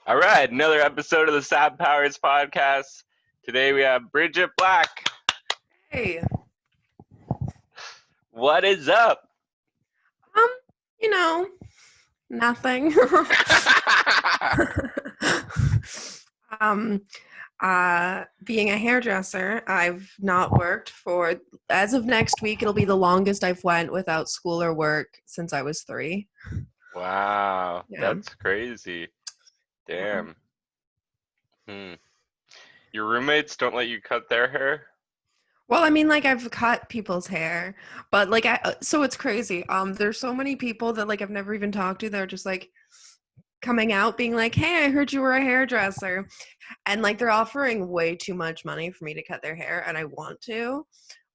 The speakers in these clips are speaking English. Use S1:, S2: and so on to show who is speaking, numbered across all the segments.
S1: All right, another episode of the Sad Powers podcast. Today we have Bridget Black.
S2: Hey,
S1: What is up?
S2: um, you know, nothing. um, being a hairdresser, I've not worked for, as of next week, it'll be the longest I've went without school or work since I was 3.
S1: Wow,
S2: Yeah.
S1: that's crazy.
S2: Yeah.
S1: Damn. Hmm. Your roommates don't let you cut their hair?
S2: Well, I mean, like I've cut people's hair, but so it's crazy. There's so many people that like I've never even talked to. They're just like coming out being like, "Hey, I heard you were a hairdresser." And like they're offering way too much money for me to cut their hair and I want to,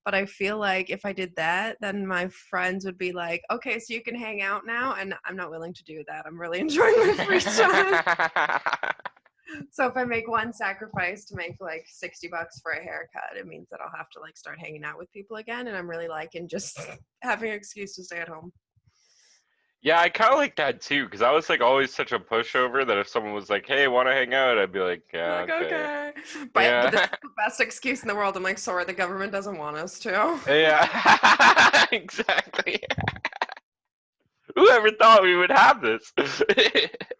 S2: but I feel like if I did that, then my friends would be like, "Okay, so you can hang out now." And I'm not willing to do that. I'm really enjoying my free time. So if I make one sacrifice to make like $60 for a haircut, it means that I'll have to like start hanging out with people again, and I'm really liking just having an excuse to stay at home.
S1: Yeah, I kind of like that too, because I was like always such a pushover that if someone was like, "Hey, want to hang out?" I'd be like,
S2: I'm
S1: "Yeah,
S2: like,
S1: okay."
S2: okay. But this is
S1: Yeah,
S2: the best excuse in the world. I'm like, sorry, the government doesn't want us to.
S1: yeah, exactly. Whoever thought we would have this?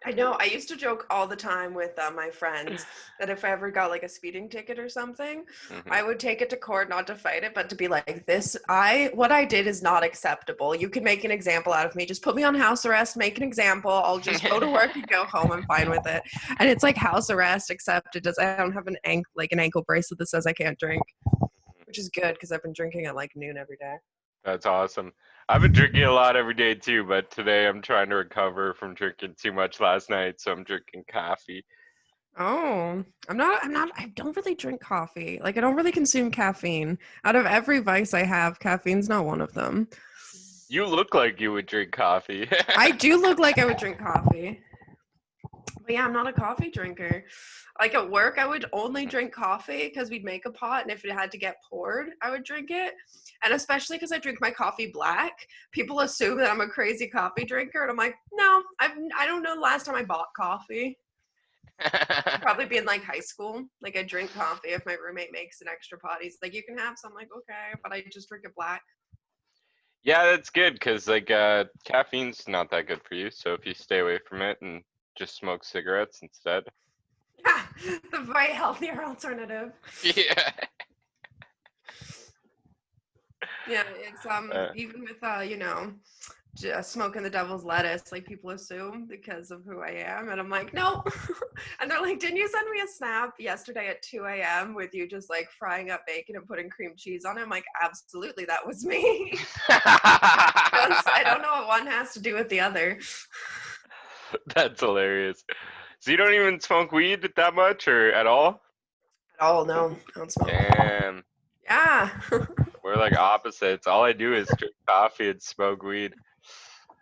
S2: I know. I used to joke all the time with my friends that if I ever got like a speeding ticket or something,
S1: Mhm.
S2: I would take it to court, not to fight it, but to be like, what I did is not acceptable. You can make an example out of me. Just put me on house arrest, make an example. I'll just go to work and go home. I'm fine with it. And it's like house arrest, except I don't have an ankle bracelet that says I can't drink, which is good because I've been drinking at like noon every day.
S1: That's awesome. I've been drinking a lot every day too, but today I'm trying to recover from drinking too much last night, so I'm drinking coffee.
S2: Oh, I don't really drink coffee. Like, I don't really consume caffeine. Out of every vice I have, caffeine's not one of them.
S1: You look like you would drink coffee.
S2: I do look like I would drink coffee. But yeah, I'm not a coffee drinker. Like at work, I would only drink coffee because we'd make a pot, and if it had to get poured, I would drink it. And especially because I drink my coffee black, people assume that I'm a crazy coffee drinker, and I'm like, no, I don't know the last time I bought coffee. Probably be in like high school. Like I drink coffee if my roommate makes an extra pot. He's like, you can have some. I'm like, okay, but I just drink it black.
S1: Yeah, that's good because caffeine's not that good for you. So if you stay away from it and just smoke cigarettes instead.
S2: The very healthier alternative.
S1: Yeah.
S2: Yeah, it's
S1: Uh,
S2: even with just smoking the devil's lettuce, like people assume because of who I am, and I'm like, no. And they're like, didn't you send me a snap yesterday at 2 a.m. with you just like frying up bacon and putting cream cheese on it? I'm like, absolutely, that was me. I don't know what one has to do with the other.
S1: that's hilarious. So you don't even smoke weed that much or at all?
S2: At all, no, I don't smoke.
S1: Damn.
S2: Yeah.
S1: We're like opposites. All I do is drink coffee and smoke weed.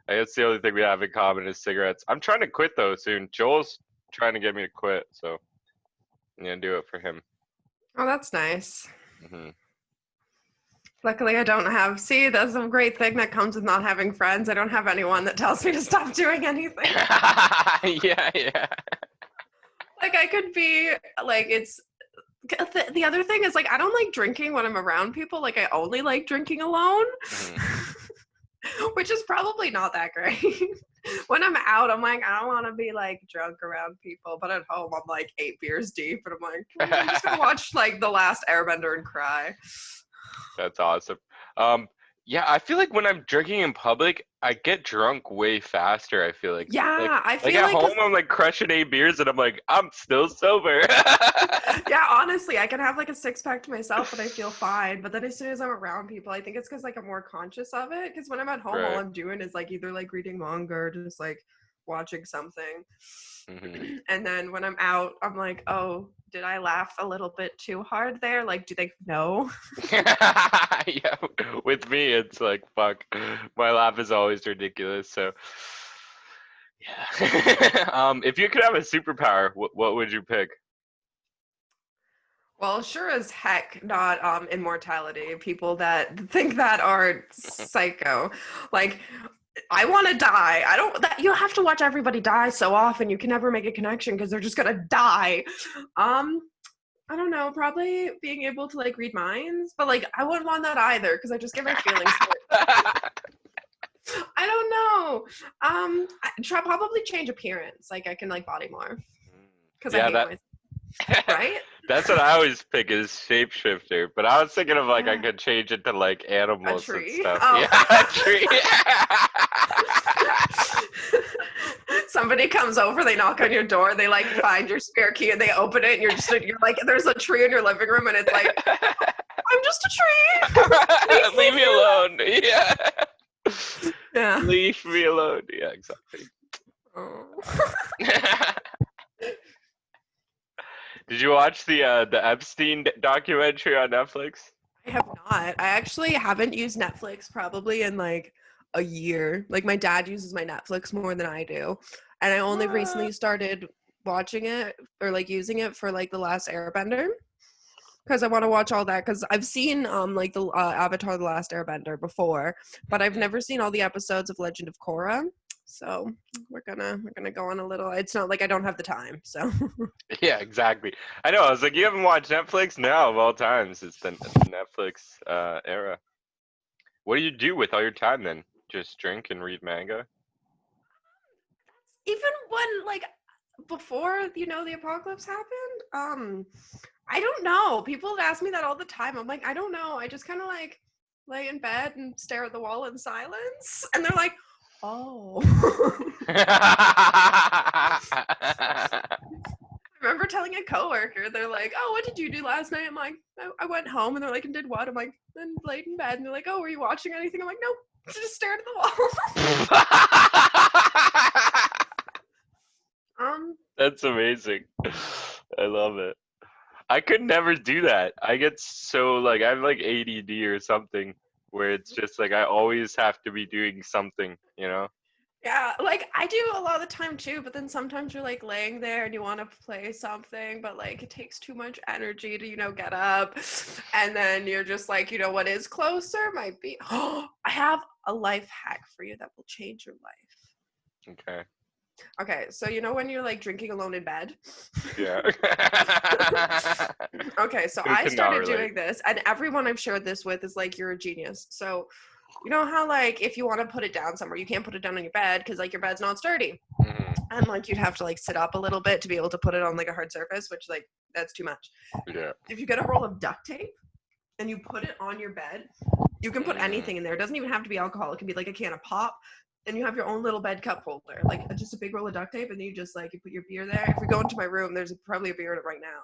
S1: I guess the only thing we have in common is cigarettes. I'm trying to quit though soon. Joel's trying to get me to quit, so I'm gonna do it for him.
S2: Oh, that's nice.
S1: Hmm.
S2: Luckily, I don't have. See, that's a great thing that comes with not having friends. I don't have anyone that tells me to stop doing anything.
S1: Yeah, yeah.
S2: Like, I could be like, it's the other thing is like, I don't like drinking when I'm around people. Like, I only like drinking alone,
S1: Hmm.
S2: which is probably not that great. When I'm out, I'm like, I don't want to be like drunk around people. But at home, I'm like 8 beers deep, and I'm like, I'm just gonna watch like The Last Airbender and cry.
S1: That's awesome. Um, yeah, I feel like when I'm drinking in public, I get drunk way faster. I feel like
S2: Yeah, I
S1: like
S2: feel
S1: at
S2: like,
S1: home,
S2: cause
S1: I'm like crushing 8 beers, and I'm like, I'm still sober.
S2: yeah, honestly, I can have like a 6 pack to myself and I feel fine. But then as soon as I'm around people, I think it's because like I'm more conscious of it. Because when I'm at home, all
S1: Right.
S2: I'm doing is like either like reading manga or just like watching something.
S1: Hmm.
S2: And then when I'm out, I'm like, oh, did I laugh a little bit too hard there? Like, do they know?
S1: Yeah, with me, it's like fuck. My laugh is always ridiculous. So, yeah. If you could have a superpower, what would you pick?
S2: Well, sure as heck not immortality. People that think that are psycho. Like I want to die. I don't. You have to watch everybody die so often. You can never make a connection because they're just gonna die. I don't know. Probably being able to like read minds, but like I wouldn't want that either because I just get my feelings hurt. I don't know. Probably change appearance. Like I can like body more because I
S1: Yeah,
S2: hate myself. Right?
S1: that's what I always pick is shapeshifter. But I was thinking of like I
S2: Yeah.
S1: could change it to like
S2: A
S1: animals and
S2: tree.
S1: stuff.
S2: Oh.
S1: Yeah, a tree.
S2: Somebody comes over, they knock on your door, they like find your spare key and they open it and you're like there's a tree in your living room and it's like I'm just a tree.
S1: Leave me alone. Yeah.
S2: Yeah.
S1: Leave me alone. Yeah, exactly.
S2: Oh.
S1: Did you watch the Epstein documentary on Netflix?
S2: I have not. I actually haven't used Netflix probably in like a year. Like my dad uses my Netflix more than I do. And I only recently started watching it or like using it for like The Last Airbender because I want to watch all that because I've seen like the Avatar: The Last Airbender before, but I've never seen all the episodes of Legend of Korra. So we're gonna go on a little. It's not like I don't have the time. So
S1: Yeah, exactly. I know. I was like, you haven't watched Netflix? No, of all times, it's the Netflix era. What do you do with all your time then? Just drink and read manga?
S2: even when like before the apocalypse happened, I don't know. People ask me that all the time. I'm like, I don't know. I just kind of like lay in bed and stare at the wall in silence, and they're like, oh. I remember telling a coworker, they're like, oh, what did you do last night? I'm like, I went home, and they're like, and did what? I'm like, then laid in bed, and they're like, oh, were you watching anything? I'm like, nope, just stared at the wall.
S1: That's amazing. I love it. I could never do that. I get so like I have like ADD or something where it's just like I always have to be doing something, you know?
S2: Yeah, like I do a lot of the time too, but then sometimes you're like laying there and you want to play something, but like it takes too much energy to, get up. And then you're just like, what is closer might be, oh, I have a life hack for you that will change your life.
S1: Okay.
S2: Okay, so when you're like drinking alone in bed?
S1: Yeah.
S2: Okay, so
S1: Who
S2: I
S1: cannot
S2: started
S1: relate?
S2: doing this, and everyone I've shared this with is like, you're a genius. So, you know how like if you want to put it down somewhere, you can't put it down on your bed because like your bed's not sturdy.
S1: Mhm.
S2: And like you'd have to like sit up a little bit to be able to put it on like a hard surface, which like that's too much.
S1: Yeah.
S2: If you get a roll of duct tape and you put it on your bed, you can put anything in there. It doesn't even have to be alcohol. It can be like a can of pop. And you have your own little bed cup holder, like just a big roll of duct tape, and then you just like you put your beer there. If we go into my room, there's probably a beer in it right now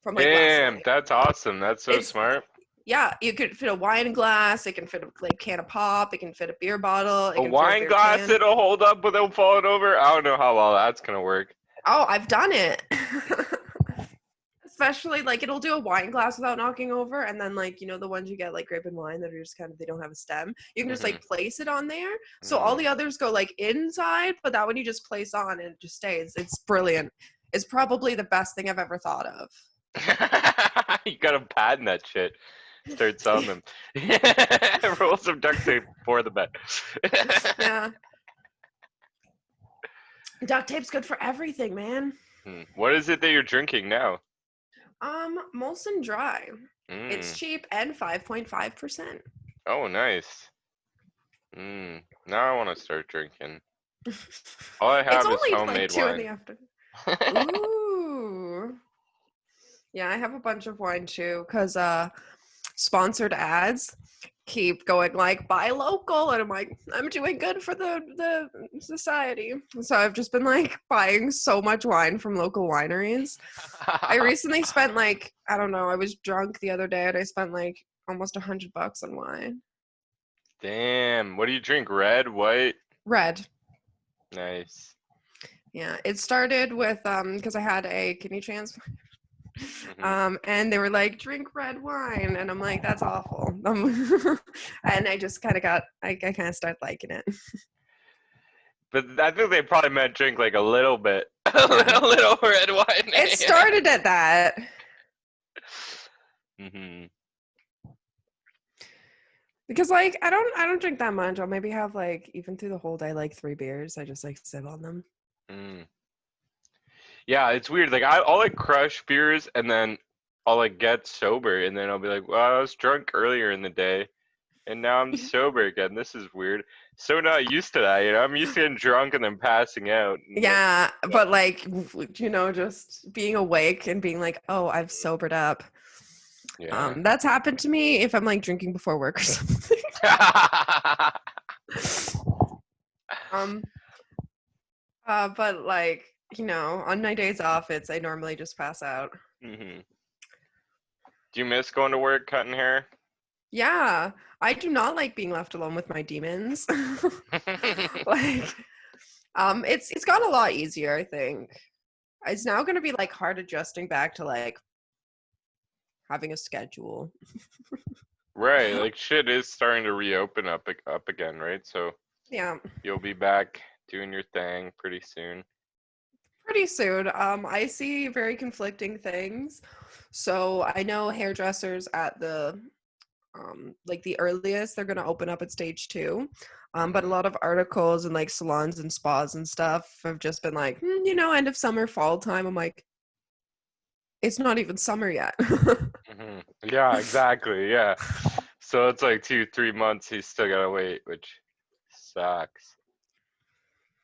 S2: from like last
S1: Damn,
S2: night.
S1: that's awesome. That's so
S2: It's
S1: smart.
S2: Yeah, you could fit a wine glass. It can fit a like can of pop. It can fit a beer bottle. It
S1: A
S2: can fit a
S1: wine
S2: beer
S1: glass
S2: can.
S1: that'll hold up without falling over? I don't know how well that's gonna work.
S2: Oh, I've done it. Especially like it'll do a wine glass without knocking over, and then like the ones you get like grape and wine that are just kind of they don't have a stem. You can just like place it on there, so all the others go like inside, but that one you just place on and it just stays. It's brilliant. It's probably the best thing I've ever thought of.
S1: You gotta patent that shit. Start selling them. Roll some duct tape for the bed.
S2: Yeah. Duct tape's good for everything, man.
S1: What is it that you're drinking now?
S2: Molson Dry. It's cheap and 5.5%.
S1: Oh, nice. Now I want to start drinking. All I have
S2: It's
S1: is
S2: only
S1: homemade
S2: like 2 in
S1: wine.
S2: the afternoon. Ooh. Yeah, I have a bunch of wine too, because sponsored ads keep going like buy local, and I'm like, I'm doing good for the society. So I've just been like buying so much wine from local wineries. I recently spent like, I don't know, I was drunk the other day and I spent like almost $100 on wine.
S1: Damn. What do you drink? Red, white?
S2: Red.
S1: Nice.
S2: Yeah, it started with because I had a kidney transplant. And they were like, drink red wine, and I'm like, that's awful. And I just kind of I kind of started liking it.
S1: But I think they probably meant drink like a little bit, a little red wine.
S2: It started at that. Because like I don't drink that much. I'll maybe have like even through the whole day like 3 beers. I just like sip on them.
S1: Mm. Yeah, it's weird. Like I'll like crush beers and then I'll like get sober and then I'll be like, well, I was drunk earlier in the day and now I'm sober again. This is weird. So not used to that, you know. I'm used to getting drunk and then passing out. And like,
S2: Yeah, but like just being awake and being like, oh, I've sobered up.
S1: yeah.
S2: That's happened to me if I'm like drinking before work or something. um, but like on my days off, I normally just pass out.
S1: hmm Do you miss going to work, cutting hair?
S2: Yeah, I do not like being left alone with my demons. Like, it's gotten a lot easier, I think. It's now going to be like hard adjusting back to like having a schedule.
S1: Right, like shit is starting to reopen up again, right? So
S2: Yeah,
S1: you'll be back doing your thing pretty soon.
S2: pretty soon. I see very conflicting things. So I know hairdressers at the like the earliest they're going to open up at stage 2. But a lot of articles and like salons and spas and stuff have just been like, end of summer, fall time. I'm like, it's not even summer yet.
S1: Yeah, exactly. Yeah. So it's like 2, 3 months. He's still gotta wait, which sucks.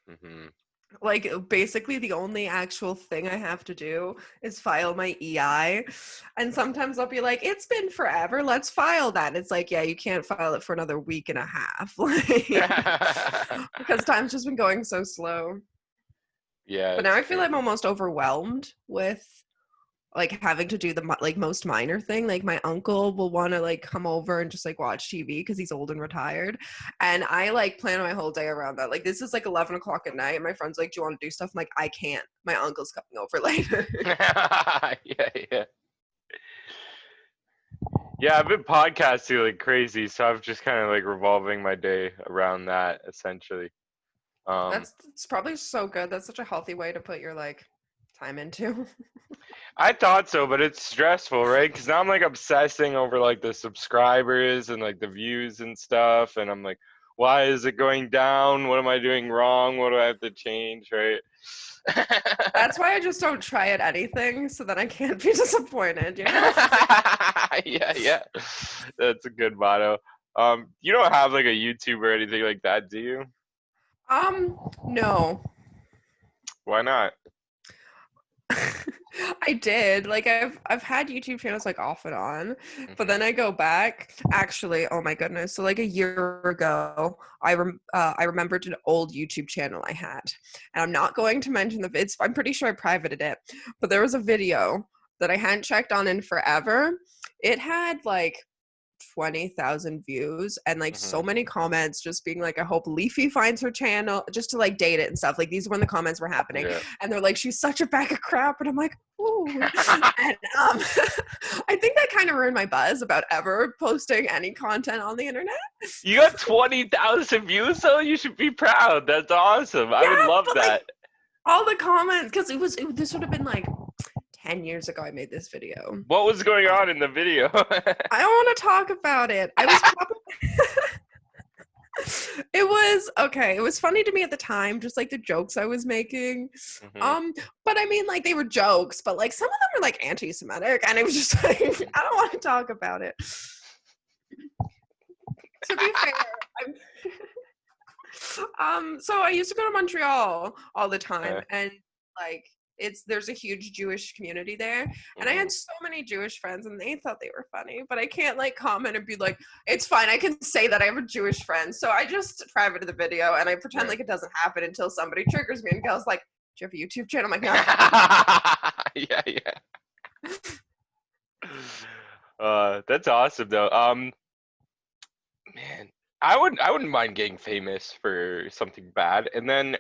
S1: hmm
S2: Like basically the only actual thing I have to do is file my EI. And sometimes I'll be like, it's been forever, let's file that. It's like, yeah, you can't file it for another week and a half. Like, because time's just been going so slow.
S1: Yeah,
S2: But now
S1: it's
S2: I feel like I'm
S1: crazy.
S2: almost overwhelmed with like having to do the like most minor thing. Like my uncle will want to like come over and just like watch TV because he's old and retired, and I like plan my whole day around that. Like this is like 11 o'clock at night and my friend's like, do you want to do stuff? I'm like, I can't, my uncle's coming over later.
S1: Yeah, yeah. Yeah, I've been podcasting like crazy, so I've just kind of like revolving my day around that essentially. Um,
S2: It's probably so good. That's such a healthy way to put your like time into.
S1: I thought so, but it's stressful, right? Because now I'm like obsessing over like the subscribers and like the views and stuff, and I'm like, why is it going down? What am I doing wrong? What do I have to change, right?
S2: That's why I just don't try at anything so that I can't be disappointed.
S1: Yeah, yeah, that's a good motto. You don't have like a YouTube or anything like that, do you?
S2: No.
S1: Why not?
S2: I did. Like I've had YouTube channels like off and on, but
S1: hmm
S2: then I go back. Actually, oh my goodness! So like a year ago, I remembered an old YouTube channel I had, and I'm not going to mention the. I'm pretty sure I privated it, but there was a video that I hadn't checked on in forever. It had like 20,000 views and like
S1: hmm
S2: so many comments just being like, I hope Leafy finds her channel just to like date it and stuff. Like these are when the comments were happening.
S1: Yeah.
S2: And they're like, she's such a bag of crap. And I'm like, ooh. And I think that kind of ruined my buzz about ever posting any content on the internet.
S1: You got 20,000 views though? You should be proud. That's awesome. I would
S2: Yeah,
S1: love
S2: but like
S1: that.
S2: all the comments, because this would have been like 10 years ago I made this video.
S1: What was going on in the video?
S2: I don't want to talk about it. I was probably it was okay. It was funny to me at the time, just like the jokes I was making.
S1: hmm
S2: But I mean, like they were jokes, but like some of them were like anti-Semitic, and it was just like I don't want to talk about it. To be fair, so I used to go to Montreal all the time, and like there's a huge Jewish community there, and I
S1: hmm
S2: had so many Jewish friends, and they thought they were funny, but I can't like comment and be like, it's fine, I can say that I have a Jewish friend, so I just privated the video and I pretend
S1: Right.
S2: like it doesn't happen until somebody triggers me, and goes like, do you have a YouTube channel? I'm like, no.
S1: Yeah, yeah. That's awesome though. Man, I wouldn't mind getting famous for something bad, and then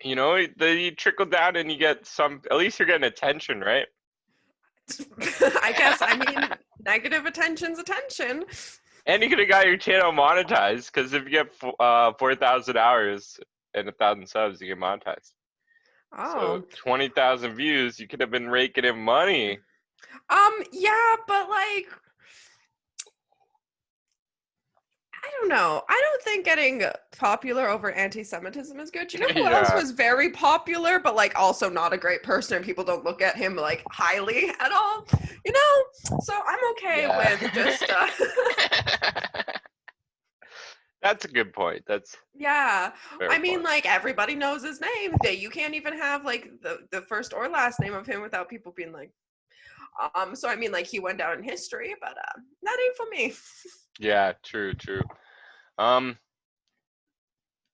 S1: you trickle down and you get some. At least you're getting attention, right?
S2: I guess, I mean, negative attention's attention.
S1: And you could have got your channel monetized because if you get 4,000 hours and 1,000 subs, you get monetized. So
S2: Oh,
S1: 20,000 views, you could have been raking in money.
S2: yeah, but like I don't know. I don't think getting popular over anti-Semitism is good. You know who else
S1: Yeah.
S2: was very popular, but like also not a great person, and people don't look at him like highly at all? You know, so I'm okay
S1: Yeah.
S2: with just
S1: That's a good point. That's
S2: yeah.
S1: a fair
S2: I mean,
S1: point.
S2: like everybody knows his name. That you can't even have like the first or last name of him without people being like, So I mean, like he went down in history, but that ain't for me.
S1: Yeah, true, true. Um,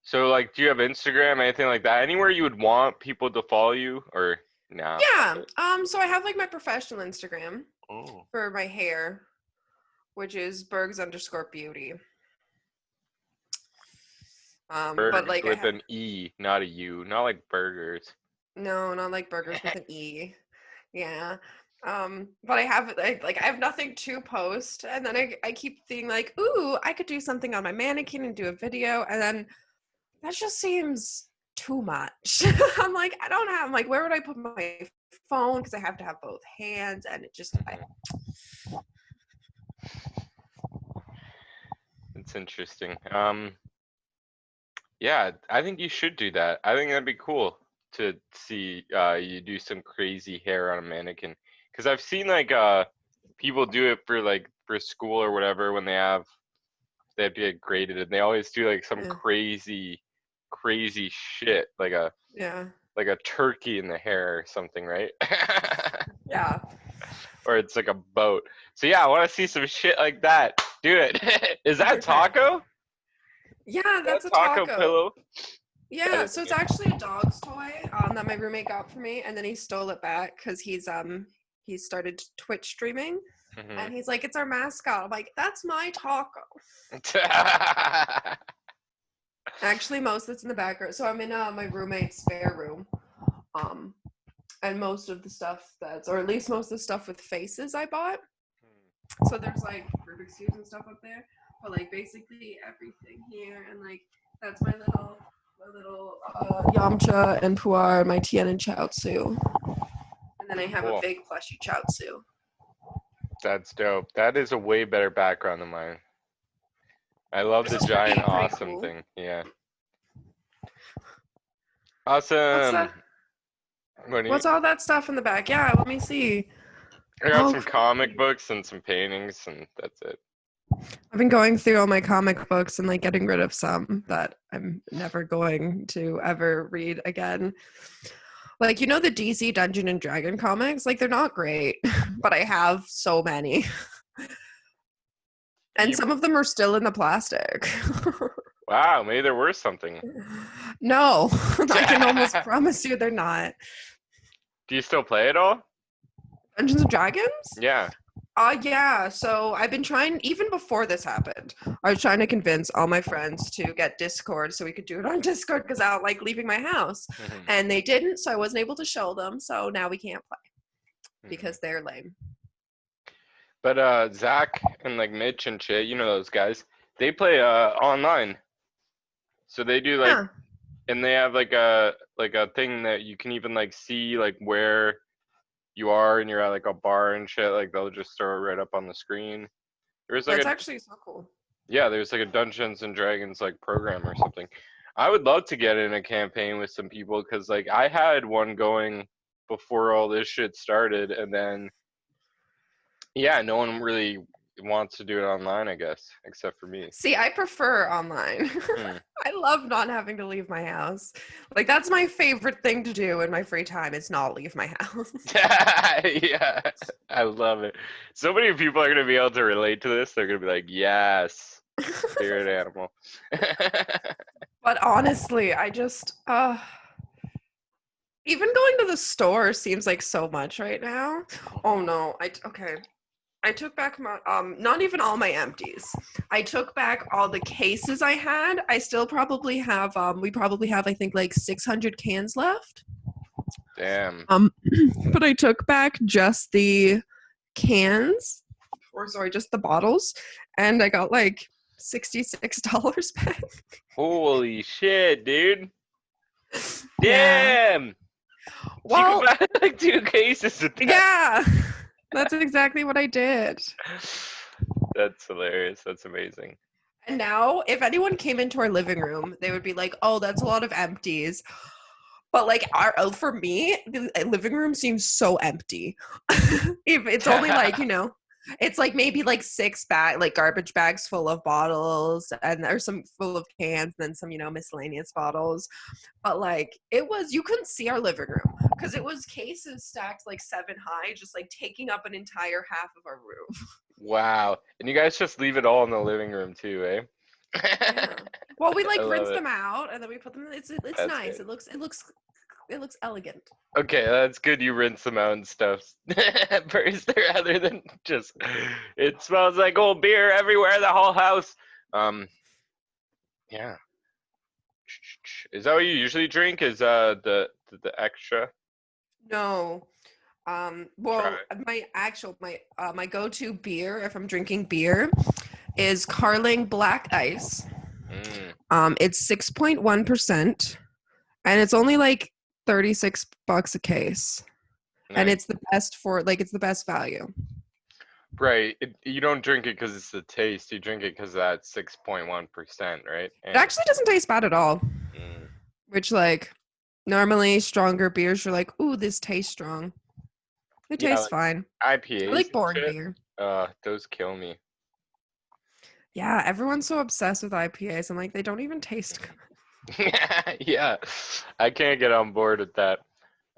S1: so like, do you have Instagram, anything like that? Anywhere you would want people to follow you, or nah? Fuck
S2: Yeah.
S1: it.
S2: So I have like my professional Instagram
S1: Oh.
S2: for my hair, which is Bergs_beauty. But
S1: Bergs
S2: like
S1: with an E, not a U, not like burgers.
S2: no, not like burgers with an E. Yeah. But I have nothing to post, and then I keep thinking like, ooh, I could do something on my mannequin and do a video, and then that just seems too much. I'm like, where would I put my phone? Because I have to have both hands, and it just
S1: It's interesting. Yeah, I think you should do that. I think that'd be cool to see you do some crazy hair on a mannequin. Because I've seen like people do it for like for school or whatever when they have to get graded, and they always do like some
S2: yeah,
S1: crazy shit
S2: yeah,
S1: like a turkey in the hair or something, right?
S2: yeah.
S1: Or it's like a boat. So yeah, I want to see some shit like that. Do it. Is that
S2: Okay.
S1: taco?
S2: Yeah,
S1: That
S2: that's a
S1: taco
S2: taco.
S1: pillow? That
S2: Yeah,
S1: is
S2: so it's
S1: good.
S2: actually a dog's toy that my roommate got for me, and then he stole it back because he started Twitch streaming,
S1: Hmm.
S2: and he's like, "It's our mascot." I'm like, "That's my taco." Actually, most of it's in the background. So I'm in my roommate's spare room, um, and most of the stuff or at least most of the stuff with faces I bought. So there's like Rubik's cubes and stuff up there, but like basically everything here, and like that's my little Yamcha and Puar, my Tien and Chaozu, and then I have a
S1: Cool.
S2: big plushy Chaozu.
S1: That's dope. That is a way better background than mine. I love
S2: This
S1: the
S2: is
S1: giant
S2: pretty
S1: awesome
S2: cool.
S1: thing. Yeah.
S2: What's that?
S1: Awesome. What do you?
S2: What's all that stuff in the back? Yeah, let me see.
S1: I got
S2: Oh,
S1: some comic
S2: crazy.
S1: books and some paintings, and that's it.
S2: I've been going through all my comic books and like getting rid of some that I'm never going to ever read again. Like, the DC Dungeon and Dragon comics, like they're not great, but I have so many. And
S1: You,
S2: some of them are still in the plastic.
S1: wow, maybe there were something.
S2: No, I can almost
S1: Do
S2: promise you they're not.
S1: you still play it all?
S2: Dungeons and Dragons?
S1: Yeah.
S2: Yeah. So I've been trying, even before this happened, I was trying to convince all my friends to get Discord so we could do it on Discord because I don't like leaving my house.
S1: Hmm.
S2: And they didn't, so I wasn't able to show them. So now we can't play
S1: Hmm.
S2: because they're lame.
S1: But Zach and like Mitch and shit, you know those guys. They play online, so they do like,
S2: Yeah.
S1: and they have like a thing that you can even like see like where you are, and you're at like a bar and shit. Like they'll just throw it right up on the screen. There's like
S2: That's
S1: a
S2: actually so cool.
S1: Yeah, there's like a Dungeons and Dragons like program or something. I would love to get in a campaign with some people because like I had one going before all this shit started, and then yeah, no one really wants to do it online, I guess, except for me.
S2: See, I prefer online.
S1: Hmm.
S2: I love not having to leave my house. Like that's my favorite thing to do in my free time is not leave my house.
S1: Yeah, I love it. So many people are gonna be able to relate to this. They're gonna be like, yes, spirit animal.
S2: But honestly, I just even going to the store seems like so much right now. Oh no. Okay. I took back my not even all my empties. I took back all the cases I had. I still probably have we probably have I think like 600 cans left.
S1: Damn.
S2: Um but I took back just the cans or sorry, just the bottles and I got like $66 back.
S1: Holy shit, dude.
S2: Yeah.
S1: Damn. She could
S2: Well,
S1: buy like 2 cases of that.
S2: yeah. That's exactly what I did.
S1: That's hilarious. That's amazing.
S2: And now, if anyone came into our living room, they would be like, "Oh, that's a lot of empties." But like for me, the living room seems so empty. If it's only like, it's like maybe like like garbage bags full of bottles, and there's some full of cans, and then some, miscellaneous bottles. But like you couldn't see our living room because it was cases stacked like 7 high, just like taking up an entire half of our room.
S1: Wow. And you guys just leave it all in the living room too, eh?
S2: Yeah. Well, we
S1: I
S2: like
S1: love
S2: rinse
S1: it.
S2: them out and then we put them. It's
S1: That's
S2: nice.
S1: good.
S2: It looks elegant.
S1: Okay, that's good. You rinse them out and stuff first, rather than just it smells like old beer everywhere in the whole house. Yeah. Is that what you usually drink? Is the extra?
S2: No.
S1: Try.
S2: Well, my go-to beer if I'm drinking beer is Carling Black Ice.
S1: Mm,
S2: It's 6.1%, and it's only like $36 a case. And
S1: nice.
S2: it's the best it's the best value.
S1: Right. You don't drink it because it's the taste. You drink it because that's 6.1%, right?
S2: It
S1: And
S2: actually doesn't taste bad at all.
S1: mm,
S2: Which like normally stronger beers, you're like, ooh, this tastes strong. It
S1: yeah,
S2: tastes
S1: like
S2: fine. I
S1: IPAs
S2: like
S1: and
S2: boring
S1: shit.
S2: beer.
S1: Those kill me.
S2: Yeah, everyone's so obsessed with IPAs. I'm like, they don't even taste good.
S1: Yeah, I can't get on board with that.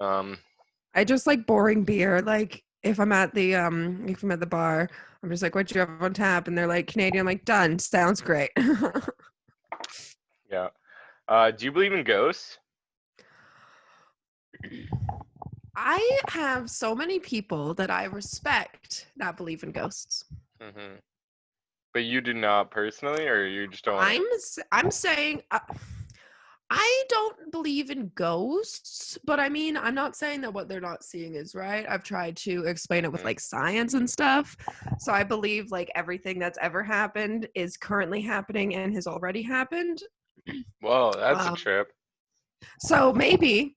S1: Um,
S2: I just like boring beer. Like if I'm at the bar, I'm just like, what do you have on tap? And they're like Canadian. I'm like, done. Sounds great.
S1: yeah. Do you believe in ghosts?
S2: I have so many people that I respect that believe in ghosts.
S1: Hmm. But you do not personally, or you just don't.
S2: I'm saying I don't believe in ghosts, but I mean, I'm not saying that what they're not seeing is right. I've tried to explain it with
S1: Mhm.
S2: like science and stuff. So I believe like everything that's ever happened is currently happening and has already happened.
S1: Whoa, that's a
S2: Um,
S1: trip.
S2: so maybe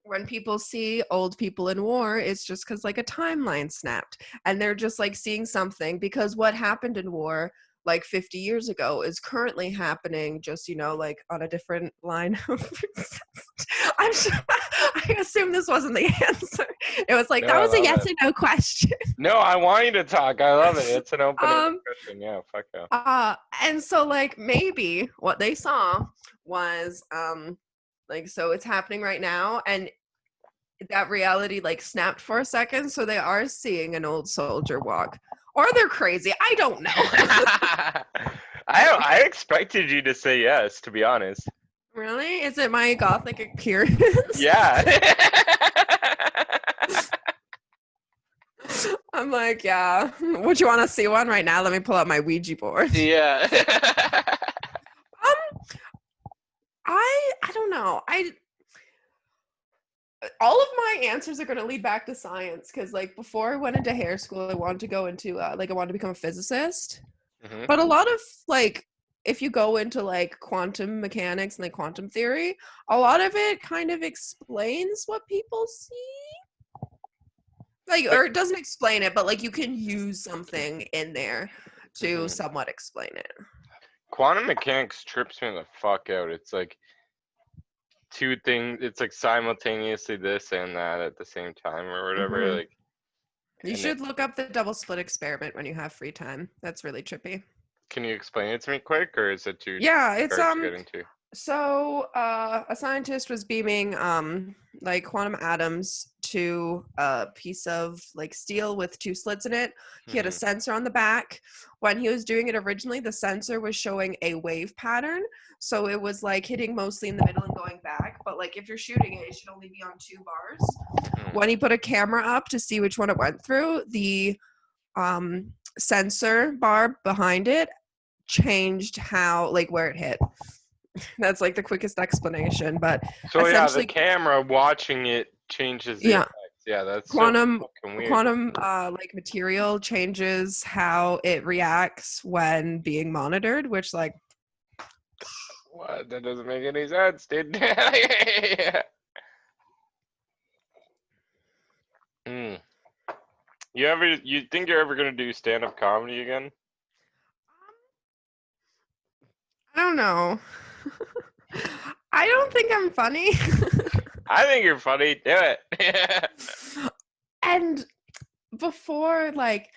S2: when people see old people in war, it's just because like a timeline snapped and they're just like seeing something because what happened in war like 50 years ago is currently happening just like on a different line of I assume this wasn't the answer. It was like
S1: No,
S2: that
S1: I
S2: was a
S1: love
S2: yes
S1: it.
S2: or no question.
S1: No, I want you to talk. I love it. It's an open-ended
S2: um
S1: question. Yeah, fuck yeah.
S2: and so like maybe what they saw was like so it's happening right now and that reality like snapped for a second, so they are seeing an old soldier walk, or they're crazy. I don't know.
S1: I expected you to say yes, to be honest.
S2: Really? Is it my gothic appearance?
S1: Yeah.
S2: I'm like, yeah. Would you want to see one right now? Let me pull out my Ouija board.
S1: Yeah.
S2: Um, I don't know. I all of my answers are going to lead back to science because like before I went into hair school, I wanted to go into like I wanted to become a physicist.
S1: Hmm.
S2: But a lot of like if you go into like quantum mechanics and like quantum theory, a lot of it kind of explains what people see. Like
S1: Like
S2: or it doesn't explain it, but like you can use something in there to
S1: mhm.
S2: somewhat explain it.
S1: Quantum mechanics trips me the fuck out. It's like two things. It's like simultaneously this and that at the same time or whatever.
S2: Hmm.
S1: Like,
S2: You
S1: and it,
S2: should look up the double slit experiment when you have free time. That's really trippy.
S1: can you explain it to me quick, or is it too
S2: Yeah, it's
S1: hard to get into?
S2: so a scientist was beaming like quantum atoms to a piece of like steel with two slits in it. He had a
S1: Hmm.
S2: sensor on the back. When he was doing it originally, the sensor was showing a wave pattern. So it was like hitting mostly in the middle and going back. But like if you're shooting it, it should only be on two bars.
S1: Hmm.
S2: When he put a camera up to see which one it went through, the sensor bar behind it changed how like where it hit. That's like the quickest explanation, but
S1: So yeah, the
S2: essentially,
S1: camera watching it changes the
S2: yeah,
S1: effects. Yeah, that's so
S2: quantum
S1: fucking weird.
S2: quantum like material changes how it reacts when being monitored, which like
S1: What? That doesn't make any sense, dude. Yeah. Mm. You think you're ever gonna do stand-up comedy again?
S2: don't know. I don't think I'm funny.
S1: I think you're funny. Do it.
S2: And before, like,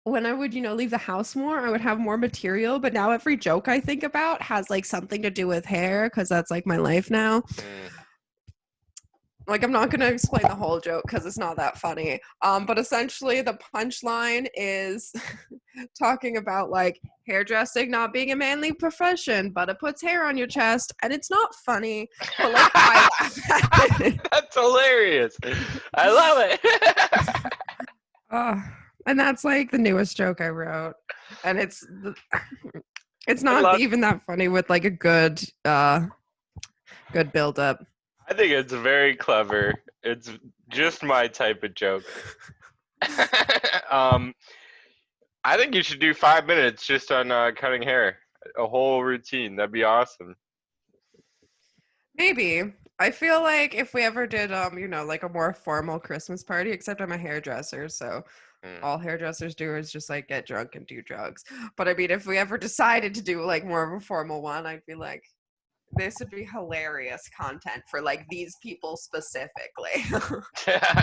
S2: when I would, leave the house more, I would have more material. But now every joke I think about has like something to do with hair because that's like my life now.
S1: Mm.
S2: Like, I'm not going to explain the whole joke because it's not that funny. But essentially, the punchline is talking about like hairdressing not being a manly profession, but it puts hair on your chest, and it's not funny. But like, I laugh at it.
S1: That's hilarious. I love it.
S2: And that's like the newest joke I wrote, and it's
S1: I
S2: not
S1: love.
S2: even that funny with like a good build up.
S1: I think it's very clever. It's just my type of joke. I think you should do 5 minutes just on cutting hair, a whole routine. That'd be awesome.
S2: Maybe. I feel like if we ever did like a more formal Christmas party, except I'm a hairdresser, so
S1: Mm.
S2: all hairdressers do is just like get drunk and do drugs. But I mean, if we ever decided to do like more of a formal one, I'd be like, this would be hilarious content for like these people specifically.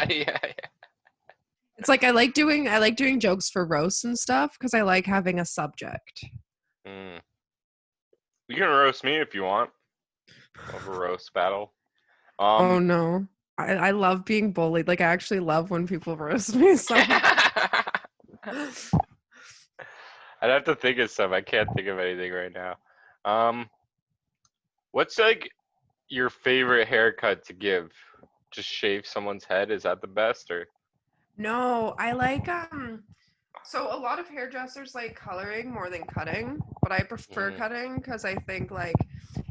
S1: Yeah.
S2: It's like I like doing jokes for roasts and stuff because I like having a subject.
S1: Mm. You can roast me if you want. Of a roast battle.
S2: Oh no. I love being bullied. Like I actually love when people roast me so much.
S1: I'd have to think of some. I can't think of anything right now. What's like your favorite haircut to give? Just shave someone's head? Is that the best or?
S2: No, I like so a lot of hairdressers like coloring more than cutting, but I prefer
S1: Mm.
S2: cutting because I think like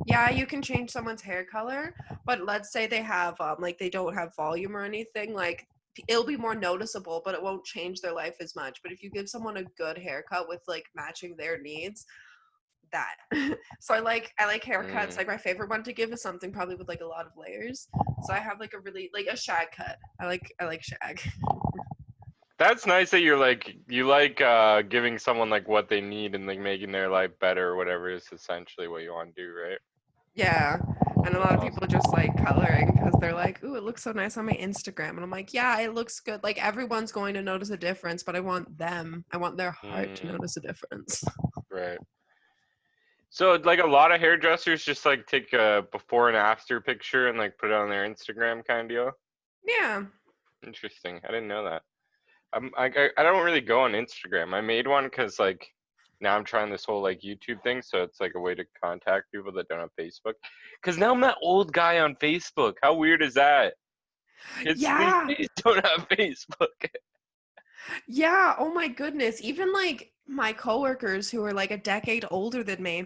S2: yeah, you can change someone's hair color, but let's say they have like they don't have volume or anything, like it'll be more noticeable, but it won't change their life as much. But if you give someone a good haircut with like matching their needs, that. So I like haircuts.
S1: Mm.
S2: Like my favorite one to give is something probably with like a lot of layers. So I have like a really like a shag cut. I like shag.
S1: That's nice that you like giving someone like what they need and like making their life better or whatever is essentially what you want to do, right?
S2: Yeah. And a
S1: That's
S2: lot of
S1: awesome.
S2: people just like coloring because they're like, ooh, it looks so nice on my Instagram. And I'm like, yeah, it looks good. Like everyone's going to notice a difference, but I want their heart to
S1: Mm,
S2: notice a difference.
S1: right. So like a lot of hairdressers just like take a before and after picture and like put it on their Instagram kind of deal.
S2: Yeah.
S1: Interesting. I didn't know that. I don't really go on Instagram. I made one because like now I'm trying this whole like YouTube thing, so it's like a way to contact people that don't have Facebook. Because now I'm that old guy on Facebook. How weird is that? Kids these
S2: Yeah.
S1: days don't have Facebook.
S2: Yeah. Oh my goodness. Even like my coworkers who are like a decade older than me,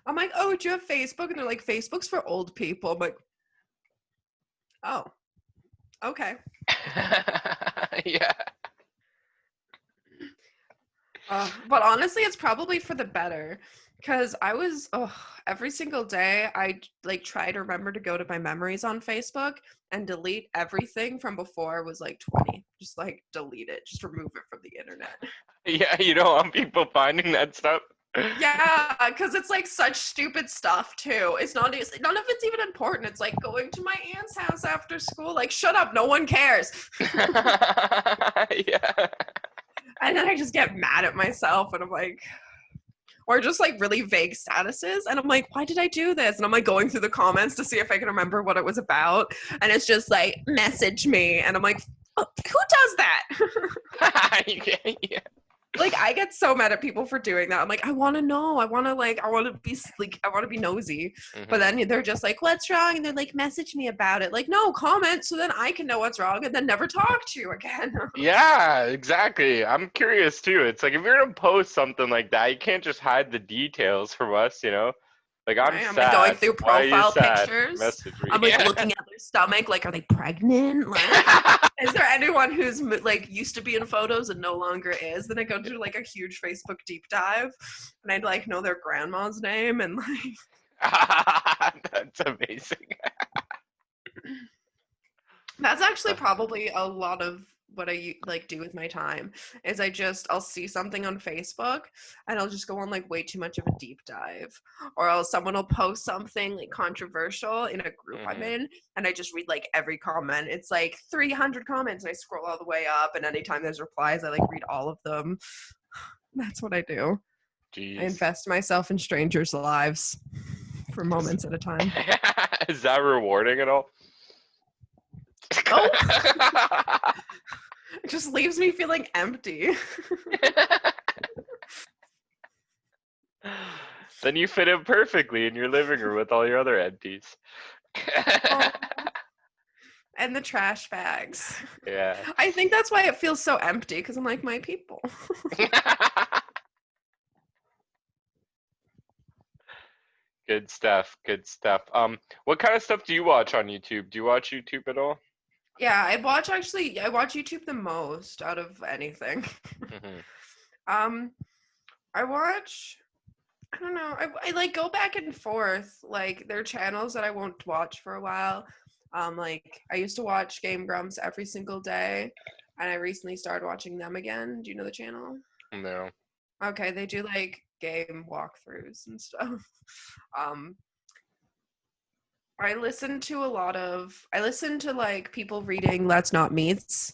S2: I'm like, oh, do you have Facebook? And they're like, Facebook's for old people. I'm like, oh, okay.
S1: Yeah.
S2: But honestly, it's probably for the better because every single day I like try to remember to go to my memories on Facebook and delete everything from before I was like 20. Just like delete it, just remove it from the internet.
S1: Yeah, you don't want people finding that stuff.
S2: Yeah, because it's like such stupid stuff too. None of it's even important. It's like going to my aunt's house after school. Like, shut up, no one cares.
S1: Yeah.
S2: And then I just get mad at myself and I'm like, or just like really vague statuses. And I'm like, why did I do this? And I'm like going through the comments to see if I can remember what it was about. And it's just like, message me. And I'm like, who does that?
S1: Yeah.
S2: Like, I get so mad at people for doing that. I'm like, I want to know. I want to be nosy. But
S1: Mhm.
S2: then they're just like, what's wrong? And they're like, message me about it. Like, no, comment so then I can know what's wrong and then never talk to you again.
S1: Yeah, exactly. I'm curious too. It's like if you're gonna post something like that, you can't just hide the details from us, you know? Like I'm
S2: Right? I'm like going
S1: sad.
S2: through
S1: Why are you
S2: profile
S1: sad?
S2: pictures.
S1: Message me.
S2: I'm like
S1: Yeah.
S2: looking at their stomach. Like, are they pregnant? Like, is there anyone who's like used to be in photos and no longer is? Then I go to like a huge Facebook deep dive, and I'd like know their grandma's name and like.
S1: That's amazing.
S2: That's actually probably a lot of what I like do with my time is I'll see something on Facebook and I'll just go on like way too much of a deep dive, or else someone will post something like controversial in a group I'm
S1: Mhm.
S2: in, and I just read like every comment. It's like 300 comments, and I scroll all the way up, and anytime there's replies, I like read all of them. That's what I do. I
S1: Jeez.
S2: invest myself in strangers' lives for moments at a time.
S1: Is that rewarding at all?
S2: Oh, it just leaves me feeling empty.
S1: Then you fit in perfectly in your living room with all your other empties.
S2: Oh, and the trash bags.
S1: Yeah.
S2: I think that's why it feels so empty, because I'm like, my people.
S1: Good stuff. Good stuff. What kind of stuff do you watch on YouTube? Do you watch YouTube at all?
S2: Yeah, I watch YouTube the most out of anything.
S1: Hmm.
S2: um, I watch, I don't know, I like go back and forth. Like there are channels that I won't watch for a while. Like I used to watch Game Grumps every single day, and I recently started watching them again. Do you know the channel?
S1: No.
S2: Okay, they do like game walkthroughs and stuff. Um, I listen to like people reading Let's Not Meets.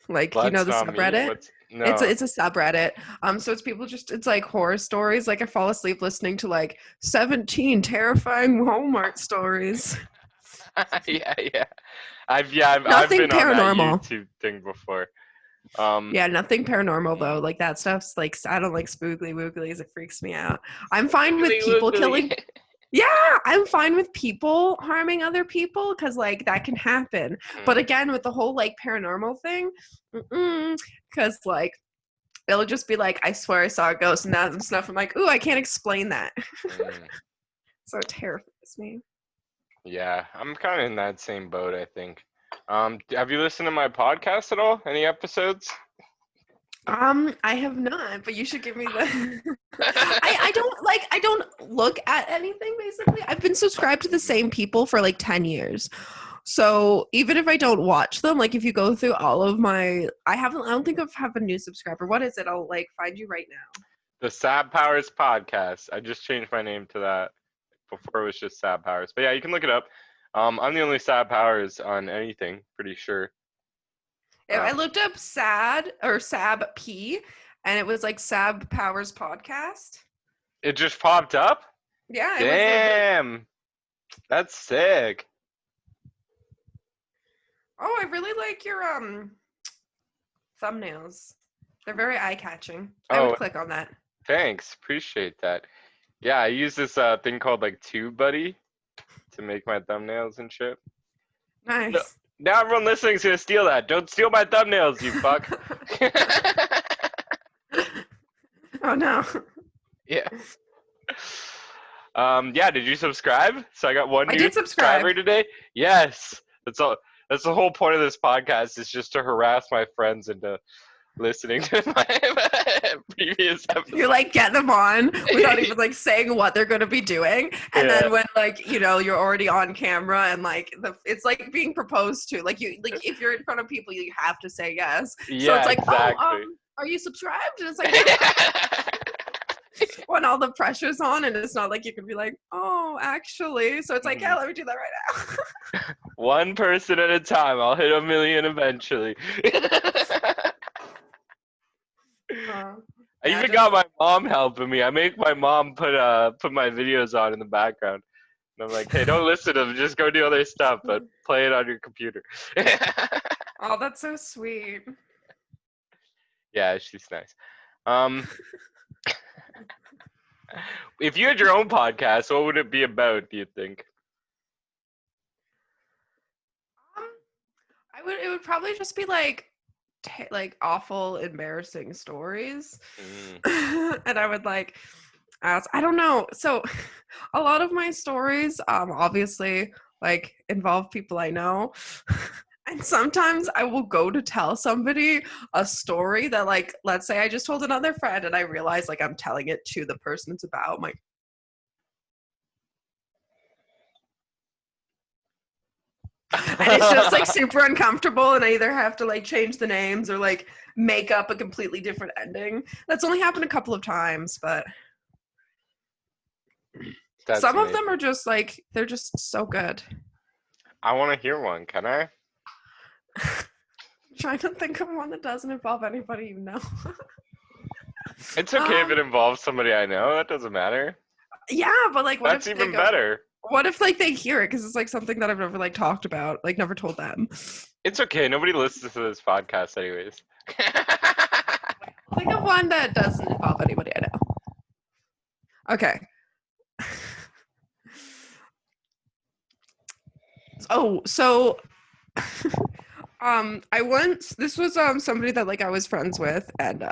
S2: Like, you know
S1: Let's
S2: the
S1: not meet.
S2: subreddit?
S1: What's no?
S2: It's a subreddit. So it's people it's like horror stories. Like I fall asleep listening to like 17 terrifying Walmart stories.
S1: Yeah, yeah. I've
S2: Nothing
S1: been on that
S2: paranormal.
S1: YouTube thing before. Um,
S2: Yeah, nothing paranormal though. Like that stuff's like I don't like spoogly wooglies. It freaks me out. I'm fine with
S1: Wiggly
S2: people
S1: wiggly.
S2: killing. Yeah, I'm fine with people harming other people because like that can happen. But
S1: Mhm,
S2: again, with the whole like paranormal thing, because like it'll just be like, I swear I saw a ghost and that and stuff. I'm like, ooh, I can't explain that.
S1: mhm.
S2: So it terrifies me.
S1: Yeah, I'm kind of in that same boat, I think. Have you listened to my podcast at all? Any episodes?
S2: I have not, but you should give me the I don't look at anything basically. I've been subscribed to the same people for like 10 years. So even if I don't watch them, like if you go through all of my I don't think I have a new subscriber. What is it? I'll like find you right now.
S1: The Sab Powers podcast. I just changed my name to that. Before it was just Sab Powers. But yeah, you can look it up. I'm the only Sab Powers on anything, pretty sure.
S2: I
S1: Uh,
S2: looked up Sad or Sab P, and it was like Sab Powers podcast.
S1: it just popped up?
S2: Yeah, it was like
S1: Damn. That's sick.
S2: oh, I really like your thumbnails. They're very eye-catching. I would
S1: Oh,
S2: click on that.
S1: thanks. Appreciate that. Yeah, I use this thing called like TubeBuddy to make my thumbnails and shit. No,
S2: Nice.
S1: now everyone listening's gonna steal that. Don't steal my thumbnails, you fuck.
S2: Oh no.
S1: Yeah. Yeah, did you subscribe? So I got one
S2: I
S1: new
S2: did subscribe.
S1: subscriber today. Yes. That's all. That's the whole point of this podcast is just to harass my friends into listening to my previous
S2: You
S1: episode.
S2: like get them on without even like saying what they're going to be doing, and
S1: Yeah.
S2: then when like you're already on camera and like it's like being proposed to. Like you like if you're in front of people, you have to say yes. So it's
S1: Yeah,
S2: like, oh,
S1: exactly.
S2: are you subscribed? And it's like, yeah. When all the pressure's on, and it's not like you can be like, oh, actually. So it's like, yeah,
S1: Mhm.
S2: let me do that right now.
S1: One person at a time. I'll hit 1 million eventually. I
S2: Yeah,
S1: even
S2: just
S1: got my mom helping me. I make my mom put my videos on in the background. And I'm like, hey, don't listen to them. Just go do other stuff, but play it on your computer.
S2: oh, that's so sweet.
S1: Yeah, she's nice. Um, if you had your own podcast, what would it be about, do you think?
S2: Um, it would probably just be like like awful, embarrassing stories,
S1: Mm.
S2: and I would like ask. I don't know. So, a lot of my stories, obviously, like involve people I know. And sometimes I will go to tell somebody a story that, like, let's say I just told another friend and I realize, like, I'm telling it to the person it's about. I'm like, And it's just like super uncomfortable, and I either have to like change the names or like make up a completely different ending. That's only happened a couple of times, but
S1: That's
S2: some of
S1: amazing.
S2: them are just like they're just so good.
S1: I want to hear one. Can I?
S2: I'm trying to think of one that doesn't involve anybody you know.
S1: It's okay if it involves somebody I know. That doesn't matter.
S2: Yeah, but like, what
S1: That's
S2: if they
S1: even
S2: go?
S1: better.
S2: What if like they hear it because it's like something that I've never like talked about, like never told them.
S1: It's okay. Nobody listens to this podcast, anyways.
S2: Think of one that doesn't involve anybody I know. Okay. Oh, so I once this was somebody that like I was friends with, and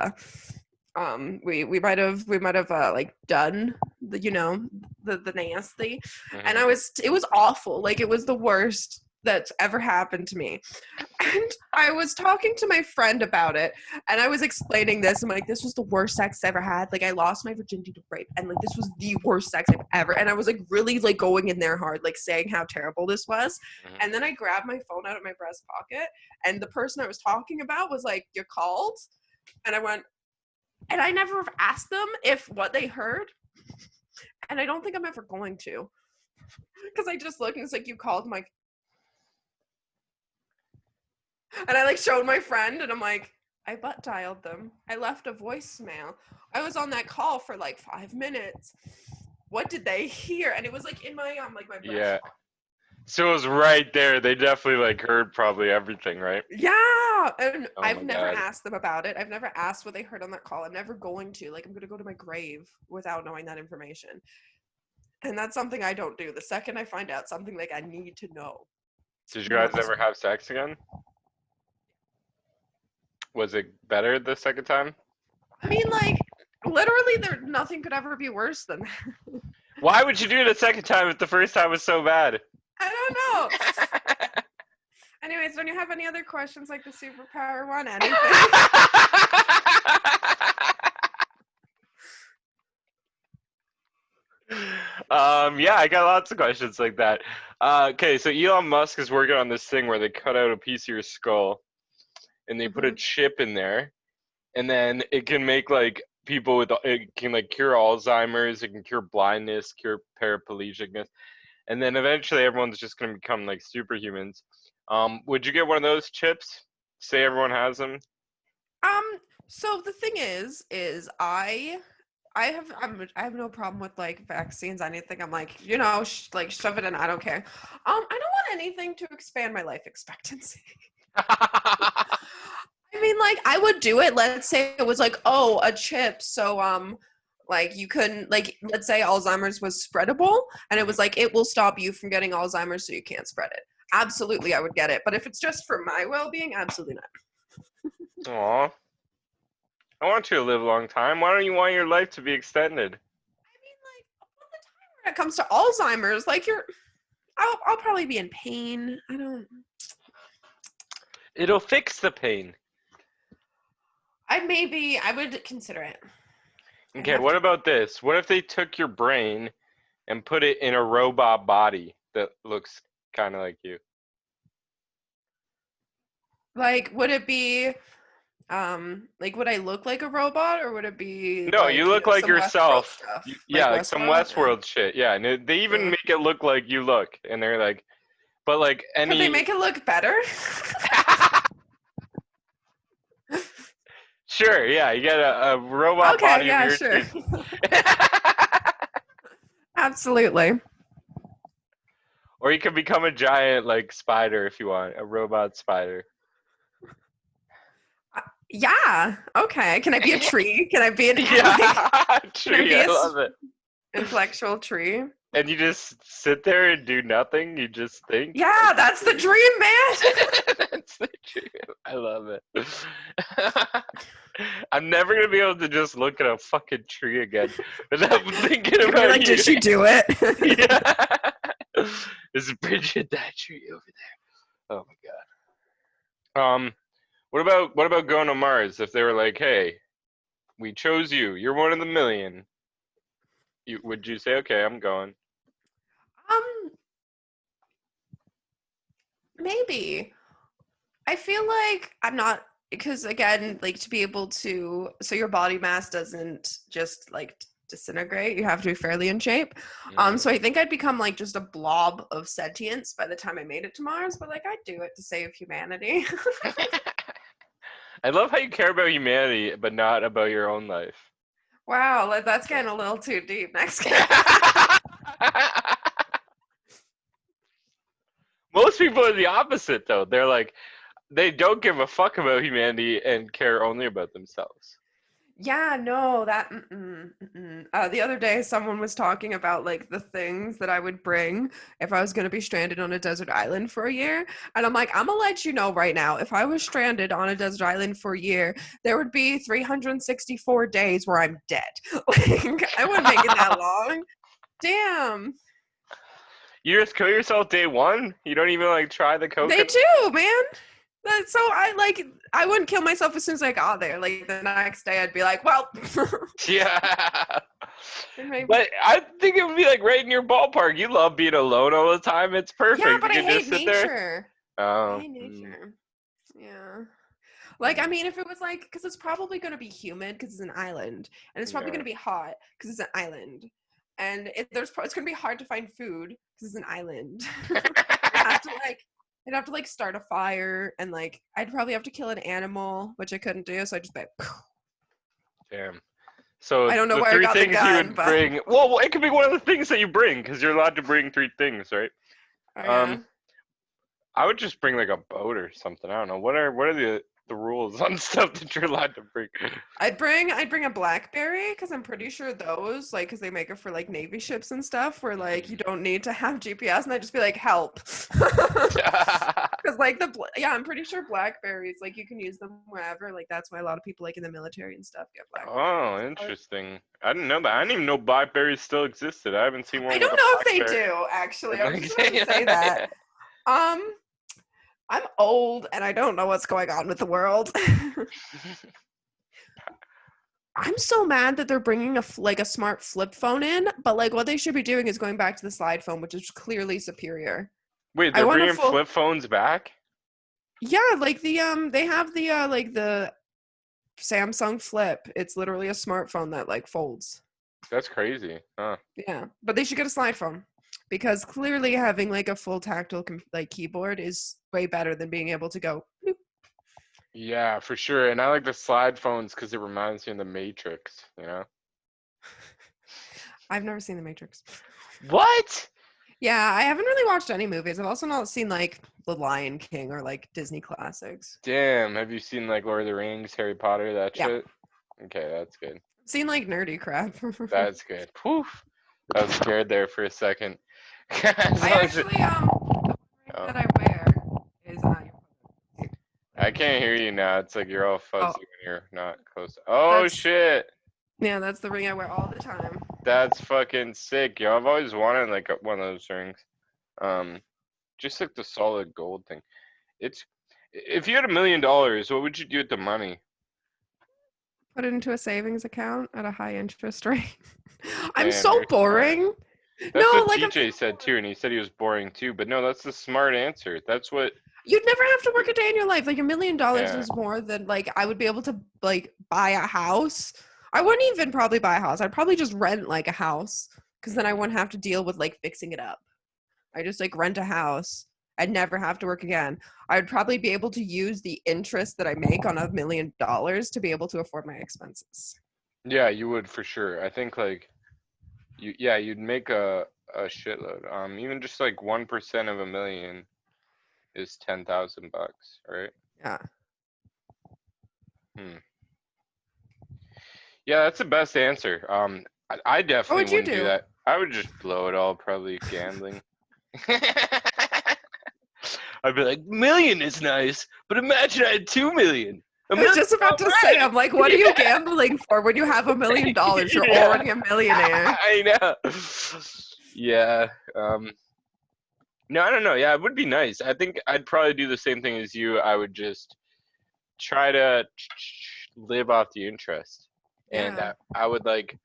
S2: we might have like done the the nasty, and
S1: Mhm.
S2: it was awful, like it was the worst that's ever happened to me. And I was talking to my friend about it, and I was explaining this. I'm like, this was the worst sex I ever had. Like, I lost my virginity to rape, and like, this was the worst sex I've ever. And I was like, really like going in there hard, like saying how terrible this was.
S1: Mhm.
S2: And then I grabbed my phone out of my breast pocket, and the person I was talking about was like, "You called?" And I went, and I never asked them if what they heard, and I don't think I'm ever going to, because I just looked and it's like, "You called?" I'm like, and I like showed my friend, and I'm like, I butt dialed them. I left a voicemail. I was on that call for like 5 minutes. What did they hear? And it was like in my my breast.
S1: Yeah. So it was right there. They definitely like heard probably everything, right?
S2: Yeah, and
S1: Oh
S2: I've
S1: my
S2: never
S1: god.
S2: asked them about it. I've never asked what they heard on that call. I'm never going to. Like, I'm gonna go to my grave without knowing that information. And that's something I don't do. The second I find out something, like I need to know.
S1: Did you
S2: You know,
S1: guys ever have sex again? Was it better the second time?
S2: I mean, like literally, there nothing could ever be worse than that.
S1: Why would you do it a second time if the first time was so bad?
S2: I don't know. Anyways, don't you have any other questions like the superpower one? Anything?
S1: Yeah, I got lots of questions like that. Okay, so Elon Musk is working on this thing where they cut out a piece of your skull and they put a
S2: Mhm.
S1: chip in there, and then it can make like people with it can like cure Alzheimer's, it can cure blindness, cure paraplegicness, and then eventually everyone's just gonna become like superhumans. Would you get one of those chips? Say everyone has them.
S2: Um. So the thing is I have no problem with like vaccines, anything. I'm like, like shove it in. I don't care. I don't want anything to expand my life expectancy. I mean, like, I would do it. Let's say it was like, oh, a chip. So, like you couldn't, like, let's say Alzheimer's was spreadable, and it was like it will stop you from getting Alzheimer's, so you can't spread it. Absolutely, I would get it. But if it's just for my well-being, absolutely not.
S1: Aw, I want you to live a long time. Why don't you want your life to be extended?
S2: I mean, like, all the time when it comes to Alzheimer's, like, I'll probably be in pain. I don't.
S1: It'll fix the pain.
S2: I would consider it. I'd
S1: Okay,
S2: have
S1: what
S2: to.
S1: about this? What if they took your brain and put it in a robot body that looks kind of like you?
S2: Like, would it be like would I look like a robot, or would it be
S1: No, you
S2: like,
S1: look like
S2: some Westworld
S1: yourself.
S2: stuff? Like
S1: Yeah, like some
S2: Westworld? Yeah.
S1: Westworld shit. Yeah, and they even
S2: Uh,
S1: make it look like you look, and they're like, but like
S2: could they
S1: any.
S2: make it look better?
S1: Sure, yeah, you get a robot
S2: Okay,
S1: body of
S2: yeah,
S1: your
S2: sure.
S1: choosing.
S2: Absolutely.
S1: Or you can become a giant like spider if you want, a robot spider.
S2: Yeah. Okay. Can I be a tree? Can I be an like?
S1: Yeah,
S2: Can I
S1: tree.
S2: be
S1: I
S2: a
S1: love it.
S2: intellectual tree?
S1: And you just sit there and do nothing. You just think.
S2: Yeah, that's the dream, man.
S1: That's the dream. I love it. I'm never gonna be able to just look at a fucking tree again without thinking
S2: You're gonna be
S1: about
S2: like,
S1: you.
S2: did she do it?
S1: Yeah. Is Bridget that tree over there? Oh my god. What about going to Mars? If they were like, hey, we chose you. You're one of the million. Would you say, okay, I'm going?
S2: Um, maybe. I feel like I'm not, because again, like to be able to, so your body mass doesn't just like disintegrate. You have to be fairly in shape.
S1: Mm.
S2: So I think I'd become like just a blob of sentience by the time I made it to Mars. But like I'd do it to save humanity.
S1: I love how you care about humanity, but not about your own life.
S2: Wow, that's getting a little too deep. Next.
S1: Most people are the opposite, though. They're like, they don't give a fuck about humanity and care only about themselves.
S2: Yeah, no, that the other day someone was talking about like the things that I would bring if I was going to be stranded on a desert island for a year. And I'm like, I'm gonna let you know right now, if I was stranded on a desert island for a year, there would be 364 days where I'm dead. Like I wouldn't make it that long. Damn.
S1: You just kill yourself day one? You don't even like try the
S2: They
S1: coconut?
S2: do, man. So I wouldn't kill myself as soon as I got there. Like the next day I'd be like, well,
S1: Yeah.
S2: maybe.
S1: But I think it would be like right in your ballpark. You love being alone all the time. It's
S2: Yeah,
S1: perfect. You
S2: but I
S1: could just
S2: hate
S1: sit there.
S2: nature. I
S1: Oh.
S2: hate nature. Yeah. Like, I mean, if it was like, because it's probably going to be humid because it's an island, and it's probably going
S1: Yeah.
S2: to be hot because it's an island, and it's going to be hard to find food because it's an island. I'd have to like, I'd have to like start a fire, and like, I'd probably have to kill an animal, which I couldn't do, so I just be like,
S1: Damn. So
S2: I don't know
S1: the
S2: where I
S1: three
S2: got the
S1: things you
S2: gun,
S1: would
S2: but
S1: bring. Well, it could be one of the things that you bring because you're allowed to bring three things, right?
S2: oh
S1: Um,
S2: yeah.
S1: I would just bring like a boat or something. I don't know. What are the rules on stuff that you're allowed to bring?
S2: I'd bring a BlackBerry because I'm pretty sure those, like, because they make it for like Navy ships and stuff, where like you don't need to have GPS, and I'd just be like, help. Because like yeah, I'm pretty sure Blackberries, like you can use them wherever. Like that's why a lot of people like in the military and stuff get
S1: Oh,
S2: Blackberries.
S1: interesting. I didn't know that. I didn't even know BlackBerries still existed. I haven't seen
S2: I
S1: one with
S2: don't
S1: a
S2: know if they
S1: BlackBerry.
S2: do actually.
S1: And
S2: I was just about to say that.
S1: like,
S2: Um, I'm old and I don't know what's going on with the world. I'm so mad that they're bringing like a smart flip phone in, but like what they should be doing is going back to the slide phone, which is clearly superior.
S1: wait,
S2: I
S1: they're
S2: want a
S1: bringing
S2: full.
S1: flip phones back?
S2: Yeah, like they have the like the Samsung Flip. It's literally a smartphone that like folds.
S1: That's crazy. Huh.
S2: Yeah, but they should get a slide phone because clearly having like a full tactile like keyboard is way better than being able to go. Bloop.
S1: Yeah, for sure. And I like the slide phones because it reminds me of the Matrix, you know?
S2: I've never seen The Matrix.
S1: What?
S2: Yeah, I haven't really watched any movies. I've also not seen like The Lion King or like Disney classics.
S1: Damn, have you seen like Lord of the Rings, Harry Potter, that
S2: Yeah,
S1: shit? Okay, that's good.
S2: I've seen like nerdy crap.
S1: That's good. Poof. I was scared there for a second. As
S2: I
S1: long as it,
S2: actually the ring
S1: oh,
S2: that I wear is
S1: I can't hear you now. It's like you're all
S2: oh,
S1: fuzzy when you're not close. Oh
S2: that's
S1: shit.
S2: yeah, that's the ring I wear all the time.
S1: That's fucking sick, yo. I've always wanted like one of those rings. Um, just like the solid gold thing. It's if you had $1 million, what would you do with the money?
S2: Put it into a savings account at a high interest rate. I'm
S1: Damn,
S2: so
S1: you're smart.
S2: boring.
S1: That's
S2: No,
S1: what
S2: like I'm
S1: TJ said too, and he said he was boring too. But no, that's the smart answer. That's what.
S2: you'd never have to work a day in your life. Like $1 million
S1: Yeah.
S2: is more than like I would be able to like buy a house. I wouldn't even probably buy a house. I'd probably just rent like a house because then I wouldn't have to deal with like fixing it up. I just like rent a house. I'd never have to work again. I'd probably be able to use the interest that I make on $1 million to be able to afford my expenses.
S1: Yeah, you would for sure. I think like yeah, you'd make a shitload. Even just like 1% of a million is 10,000 bucks, right?
S2: Yeah.
S1: Hmm. Yeah, that's the best answer. I
S2: What
S1: definitely
S2: would you
S1: wouldn't do
S2: do?
S1: that. I would just blow it all, probably gambling. I'd be like, million is nice, but imagine I had 2 million. A
S2: I was
S1: million,
S2: just about to say,
S1: alright.
S2: I'm like, what are you gambling for when you have $1 million? You're
S1: Yeah,
S2: already a millionaire.
S1: I know. Yeah. No, I don't know. Yeah, it would be nice. I think I'd probably do the same thing as you. I would just try to live off the interest, and
S2: Yeah.
S1: I would like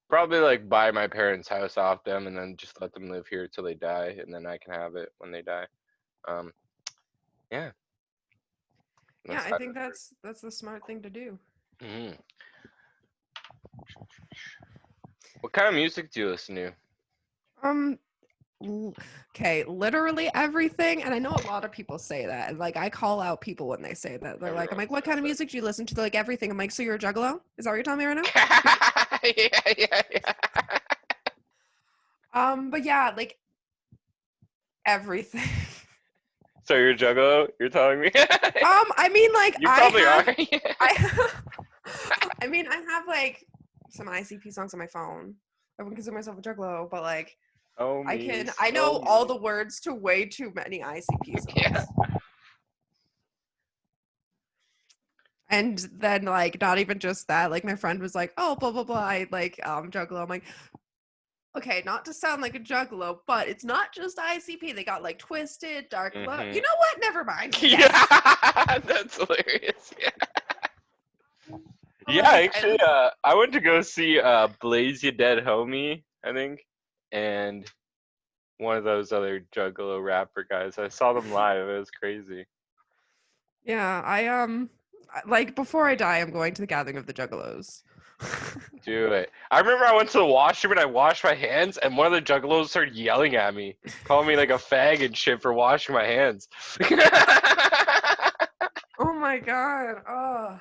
S1: probably like buy my parents' house off them, and then just let them live here till they die, and then I can have it when they die. Um, Yeah.
S2: Yeah,
S1: That's
S2: I
S1: how
S2: think
S1: it
S2: that's the smart thing to do.
S1: works. What kind of music do you listen to?
S2: Um, okay, literally everything. And I know a lot of people say that. And like, I call out people when they say that. They're like, I'm
S1: Everyone
S2: like, what
S1: says
S2: kind of music do you listen to? They're like, everything. I'm like, so you're a juggalo? Is that what you're telling me right now?
S1: that. Yeah.
S2: But yeah, like everything.
S1: So you're a juggalo? You're telling me?
S2: I mean, like,
S1: You probably are.
S2: I, I mean, I have like some ICP songs on my phone. I wouldn't consider myself a juggalo, but like,
S1: Oh me,
S2: I
S1: oh
S2: know all
S1: me.
S2: the words to way too many ICP
S1: Yeah.
S2: songs. And then like not even just that, like my friend was like, oh blah blah blah, I like juggalo. I'm like, okay, not to sound like a juggalo, but it's not just ICP. They got like Twisted, Dark Love. You
S1: Mhm.
S2: know what? Never mind. Yes.
S1: Yeah, that's hilarious. Yeah.
S2: But
S1: Yeah,
S2: like I
S1: actually, I went to go see Blaze Ya Dead Homie, I think, and one of those other Juggalo rapper guys. I saw them live. It was crazy.
S2: yeah, like before I die, I'm going to the gathering of the juggalos.
S1: Do it. I remember I went to the washroom and I washed my hands, and one of the Juggalos started yelling at me, calling me like a fag and shit for washing my hands.
S2: Oh my god. Oh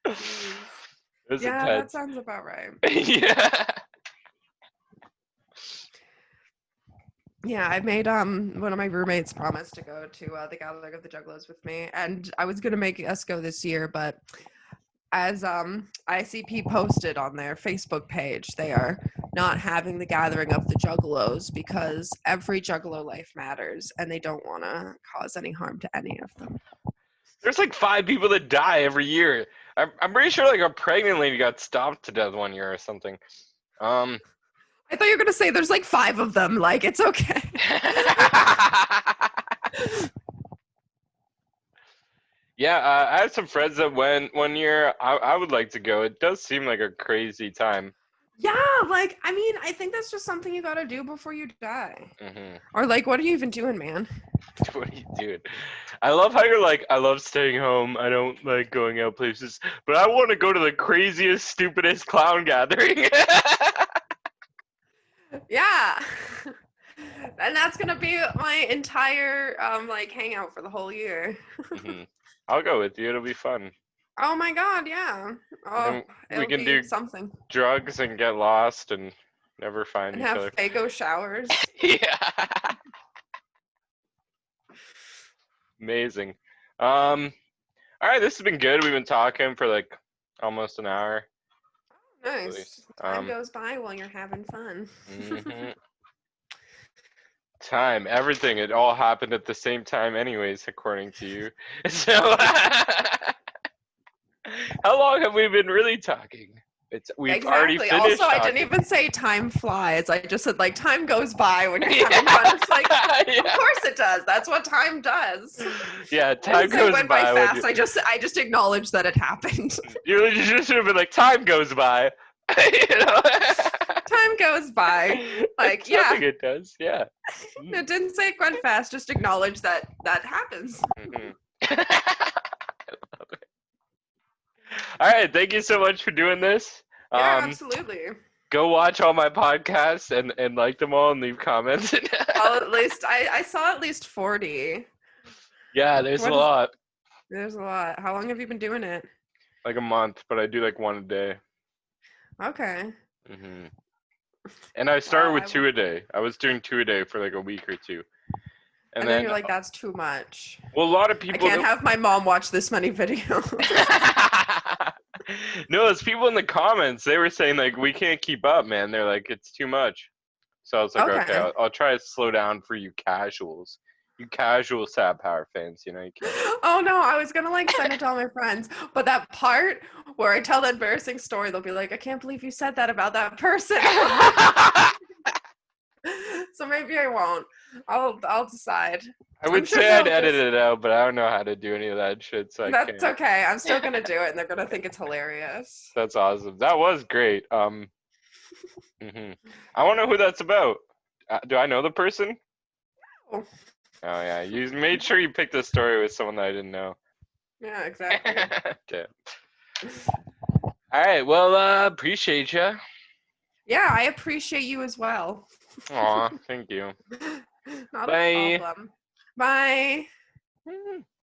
S2: jeez.
S1: It was
S2: Yeah, that
S1: intense.
S2: sounds about right.
S1: Yeah.
S2: Yeah, I made one of my roommates promise to go to the gathering of the juggalos with me, and I was gonna make us go this year, but as ICP posted on their Facebook page, they are not having the gathering of the juggalos because every juggalo life matters, and they don't want to cause any harm to any of them.
S1: There's like 5 people that die every year. I'm pretty sure like a pregnant lady got stomped to death one year or something. Um.
S2: I thought you were gonna say there's like 5 of them. Like it's okay.
S1: Yeah, I had some friends that went one year. I would like to go. It does seem like a crazy time.
S2: Yeah, like I mean, I think that's just something you gotta do before you die.
S1: Hmm.
S2: Or like, what are you even doing, man?
S1: What are you doing? I love how you're like, I love staying home. I don't like going out places, but I want to go to the craziest, stupidest clown gathering.
S2: Yeah. And that's gonna be my entire like hangout for the whole year.
S1: Hmm. I'll go with you. It'll be fun.
S2: Oh my god, yeah.
S1: And
S2: Oh,
S1: then we
S2: it'll
S1: can
S2: be
S1: do
S2: something.
S1: drugs and get lost and never find
S2: And
S1: each
S2: have
S1: other.
S2: Fago showers.
S1: Yeah. Amazing. Um, all right, this has been good. We've been talking for like almost an hour at
S2: Nice.
S1: least.
S2: Time goes by while you're having fun.
S1: Mhm. Time, everything, it all happened at the same time, anyways, according to you. So, how long have we been really talking? We've already
S2: Exactly. Also,
S1: finished
S2: I didn't
S1: talking.
S2: even say time flies. I just said like time goes by when you're having
S1: Yeah,
S2: fun. It's like, of
S1: yeah,
S2: course it does. That's what time does.
S1: yeah.
S2: I
S1: Time
S2: didn't say it
S1: goes
S2: went by
S1: by when
S2: fast. I just acknowledged that it happened.
S1: you just should have been like, time goes by. You know?
S2: Time goes by. Like,
S1: It's something
S2: yeah,
S1: it does. Yeah.
S2: it didn't say it went fast. Just acknowledge that that happens.
S1: Mhm. All right, thank you so much for doing this.
S2: Yeah,
S1: Um,
S2: absolutely.
S1: Go watch all my podcasts and like them all and leave comments.
S2: I'll at least I saw at least 40.
S1: Yeah, there's a
S2: What is
S1: lot.
S2: there's a lot. How long have you been doing it?
S1: Like a month, but I do like one a day.
S2: Okay.
S1: Hmm. And I started
S2: Well,
S1: with two a day. I was doing two a day for like a week or two, and
S2: and then
S1: then,
S2: you're like, that's too much.
S1: well, a lot of
S2: I
S1: people
S2: can't
S1: don't.
S2: have my mom watch this many videos.
S1: No, it's people in the comments. They were saying like we can't keep up, man. They're like it's too much. So I was like, okay,
S2: Okay.
S1: I'll try to slow down for you casuals. You casual Sad Power fans, you know, you can't.
S2: Oh no, I was gonna like send it to all my friends, but that part where I tell the embarrassing story, they'll be like, I can't believe you said that about that person. So maybe I won't. I'll decide.
S1: I
S2: I'm
S1: would
S2: sure
S1: say I'd
S2: they'll
S1: edit
S2: just
S1: it out, but I don't know how to do any of that shit, so I
S2: that's
S1: can't.
S2: okay. I'm still gonna do it and they're gonna think it's hilarious.
S1: That's awesome. That was great. Mhm. I want to know who that's about. Do I know the person?
S2: Oh.
S1: Oh yeah, you made sure you picked a story with someone that I didn't know.
S2: Yeah, exactly.
S1: Damn. All right, well, appreciate you.
S2: Yeah, I appreciate you as well.
S1: Aw, thank you.
S2: Not a
S1: Bye.
S2: problem. Bye.